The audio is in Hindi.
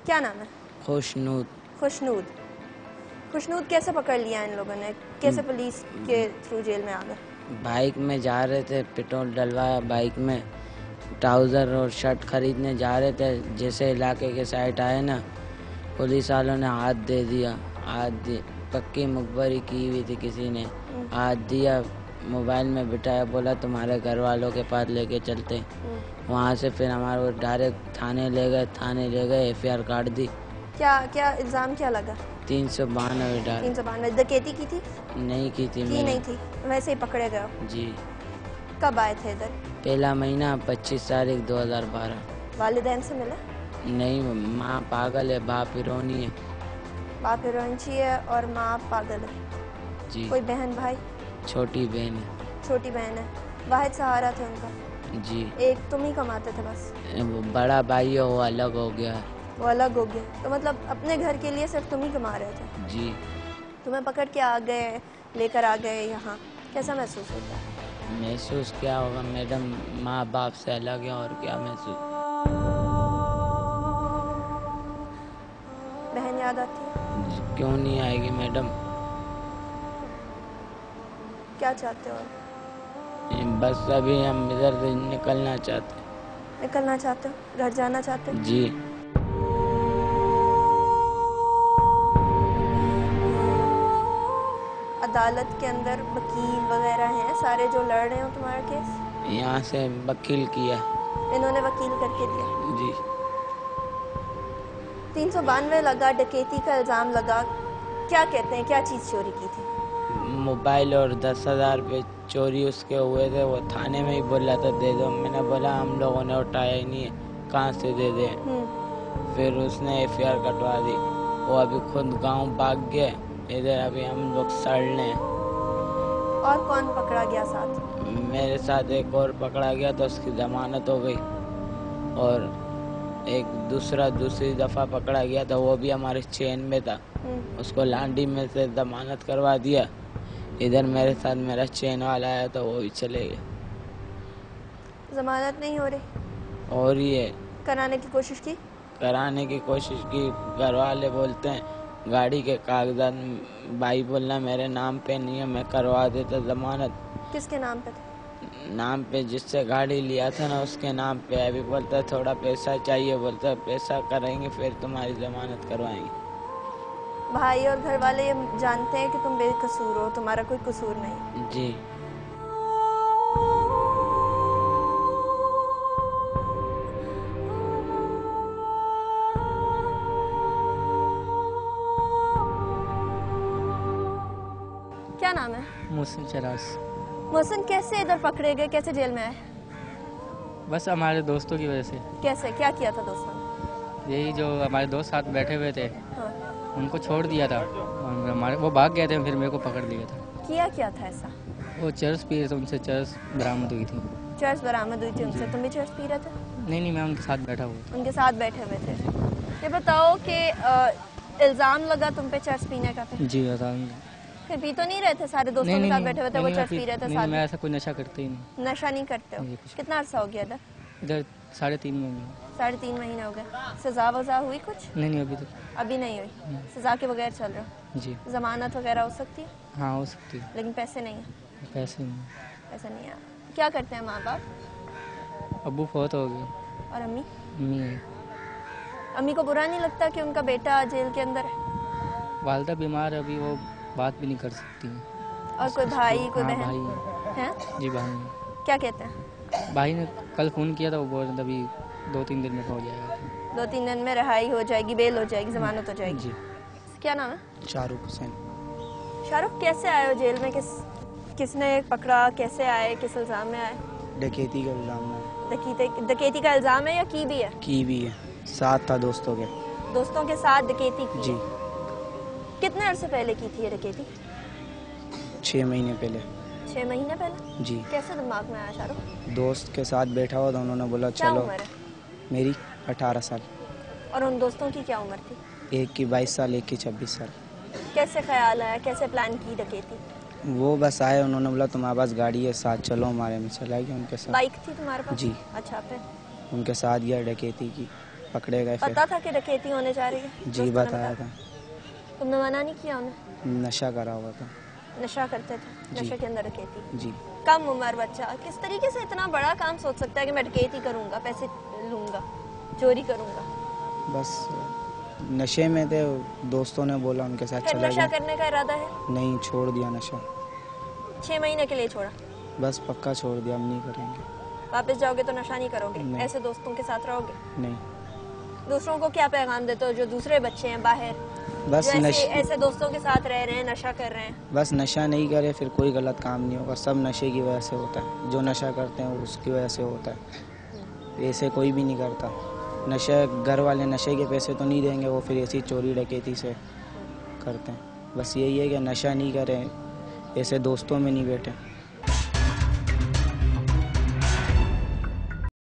क्या नाम है? खुशनूद। खुशनूद। खुशनूद कैसे पकड़ लिया इन लोगों ने? कैसे पुलिस के थ्रू जेल में आ गए? बाइक में जा रहे थे, पेट्रोल डलवाया बाइक में, ट्राउज़र और शर्ट खरीदने जा रहे थे। जैसे इलाके के साइड आए ना, पुलिस वालों ने हाथ दे दिया। पक्की मुखबरी की हुई थी किसी ने, हाथ दिया, मोबाइल में बिठाया, बोला तुम्हारे घर वालों के पास लेके चलते। वहाँ से फिर हमारे वो डायरेक्ट थाने ले गए, FIR काट दी। क्या क्या इल्जाम क्या लगा? 392 डाल। 392। डकैती की थी? नहीं की थी मैंने। नहीं थी, वैसे ही पकड़े गए हो? जी। कब आए थे इधर? पहला महीना 25 तारीख 2012। वालिदैन से मिले? नहीं, माँ पागल है, बाप हिरोनी है। बाप हिरोइनची है और माँ पागल है। जी। कोई बहन भाई? छोटी बहन है। छोटी बहन है। वाहिद सहारा थे उनका? जी। एक तुम ही कमाते थे बस? वो बड़ा भाई है, वो अलग हो गया है। वो अलग हो गया, तो मतलब अपने घर के लिए सिर्फ तुम ही कमा रहे थे? जी। तुम्हें पकड़ के आ गए, लेकर आ गए यहाँ, कैसा महसूस होता है? महसूस क्या होगा मैडम, माँ बाप से अलग है, और क्या महसूस। बहन याद आती है? क्यों नहीं आएगी मैडम। क्या चाहते हो? बस अभी हम इधर से निकलना चाहते हैं। निकलना चाहते हो? घर जाना चाहते हो? जी। अदालत के अंदर वकील वगैरह हैं सारे जो लड़ रहे हो तुम्हारा केस? यहाँ से वकील किया। इन्होंने वकील करके दिया? जी। 392 लगा, डकैती का इल्जाम लगा, क्या कहते हैं, क्या चीज़ चोरी की थी? मोबाइल और 10,000 रुपये चोरी उसके हुए थे। वो थाने में ही बोला था दे दो, मैंने बोला हम लोगों ने उठाया ही नहीं है, कहाँ से दे दे। फिर उसने FIR कटवा दी। वो अभी खुद गांव भाग गए, इधर अभी हम लोग सड़ने। और कौन पकड़ा गया साथ? मेरे साथ एक और पकड़ा गया तो उसकी जमानत हो गई, और एक दूसरी दफ़ा पकड़ा गया था, वो भी हमारे चेन में था, उसको लांडी में से जमानत करवा दिया। इधर मेरे साथ मेरा चेन वाला आया तो वो भी चले गए। जमानत नहीं हो रही? और ये कराने की कोशिश की? कराने की कोशिश की, घर वाले बोलते हैं गाड़ी के कागजात, भाई बोलना मेरे नाम पे नहीं है, मैं करवा देता जमानत। किसके नाम पे थे? नाम पे जिससे गाड़ी लिया था ना, उसके नाम पे। अभी बोलता है थोड़ा पैसा चाहिए, बोलता है पैसा करेंगे फिर तुम्हारी जमानत करवाएंगे। भाई और घर वाले ये जानते हैं कि तुम बेकसूर हो, तुम्हारा कोई कसूर नहीं? जी। क्या नाम है? मोहसिन चरास। मोहसिन, कैसे इधर पकड़े गए, कैसे जेल में आए? बस हमारे दोस्तों की वजह से। कैसे, क्या किया था दोस्तों ने? यही जो हमारे दोस्त साथ बैठे हुए थे, हाँ। उनको छोड़ दिया था और हमारे वो भाग गए थे, फिर मेरे को पकड़ लिया था। किया क्या था ऐसा? वो चर्स पी रहे थे, उनसे चर्स बरामद हुई थी। चर्स बरामद हुई थी उनसे? तुम भी चर्स पी रहे थे? नहीं, मैं उनके साथ बैठा हुआ था। उनके साथ बैठे हुए थे। ये बताओ कि इल्ज़ाम लगा तुम पे चर्स पीने का? जी बता। फिर पी तो नहीं रहे थे? सारे दोस्तों के साथ बैठे हुए थे, वो चर्स पी रहे थे साथ? मैं ऐसा कोई नशा करते ही नहीं। नशा नहीं करते हो? कितना अर्सा हो गया इधर? इधर 3.5 महीने। 3.5 महीने हो गए। सजा वजा हुई कुछ? नहीं, अभी तक अभी नहीं हुई। सजा के बगैर चल रहे हो? जी। जमानत वगैरह हो सकती है? हाँ हो सकती है, लेकिन पैसे नहीं है? पैसे नहीं। पैसे नहीं है। क्या करते हैं माँ बाप? अब्बू फौत हो गए। और अम्मी? अम्मी है। अम्मी को बुरा नहीं लगता कि उनका बेटा जेल के अंदर है? वालदा बीमार है, अभी वो बात भी नहीं कर सकती है। और कोई भाई, कोई हाँ, बहन भाई है? जी भाई है। क्या कहते हैं? भाई ने कल फ़ोन किया था, वो बोल रहे थे अभी 2-3 दिन में हो जाएगा। 2-3 दिन में रिहाई हो जाएगी, बेल हो जाएगी, जमानत हो जाएगी? जी। क्या नाम है? शाहरुख हुसैन। शाहरुख, कैसे आए हो जेल में? किसने पकड़ा, कैसे आए, किस इल्ज़ाम में आए? डकैती का इल्ज़ाम है। डकैती का इल्ज़ाम है या की भी है? की भी है, साथ था दोस्तों के। दोस्तों के साथ डकैती की? जी। कितने अरसे पहले की थी ये डकैती? 6 महीने पहले। 6 महीने पहले? जी। कैसे दिमाग में आया शाहरुख? दोस्त के साथ बैठा हुआ था, उन्होंने बोला क्या चलो। उम्र है? मेरी 18 साल। और उन दोस्तों की क्या उम्र थी? एक की 22 साल, एक की 26 साल। कैसे ख्याल आया, कैसे प्लान की डकैती? वो बस आए, उन्होंने बोला तुम्हारे पास गाड़ी है, साथ चलो हमारे में। चला गया उनके साथ। बाइक थी तुम्हारे पास? जी। अच्छा, फिर? उनके साथ गया, डकैती की। पकड़े गए फिर। पता था कि डकैती होने जा रही है? जी दोस्तों ने बताया था। तुमने मना नहीं किया उन्हें? नशा करा हुआ था। नशा करते थे, जी। नशे के अंदर डकैती। जी कम उम्र बच्चा किस तरीके से इतना बड़ा काम सोच सकता है कि मैं डकैती करूंगा, पैसे लूंगा, चोरी करूंगा? बस नशे में थे, दोस्तों ने बोला उनके साथ फिर चला नशा गया। करने का इरादा है? नहीं, छोड़ दिया नशा। 6 महीने के लिए छोड़ा, बस पक्का छोड़ दिया, अब नहीं करेंगे। वापस जाओगे तो नशा नहीं करोगे? नहीं। ऐसे दोस्तों के साथ रहोगे? नहीं, दूसरों को क्या पैगाम देते हो जो दूसरे बच्चे हैं बाहर, बस जो ऐसे दोस्तों के साथ रह रहे हैं, नशा कर रहे हैं? बस नशा नहीं करे फिर कोई गलत काम नहीं होगा। सब नशे की वजह से होता है, जो नशा करते हैं उसकी वजह से होता है। ऐसे कोई भी नहीं करता। नशा घर वाले नशे के पैसे तो नहीं देंगे, वो फिर ऐसी चोरी डकैती से करते हैं। बस यही है कि नशा नहीं करें, ऐसे दोस्तों में नहीं बैठे।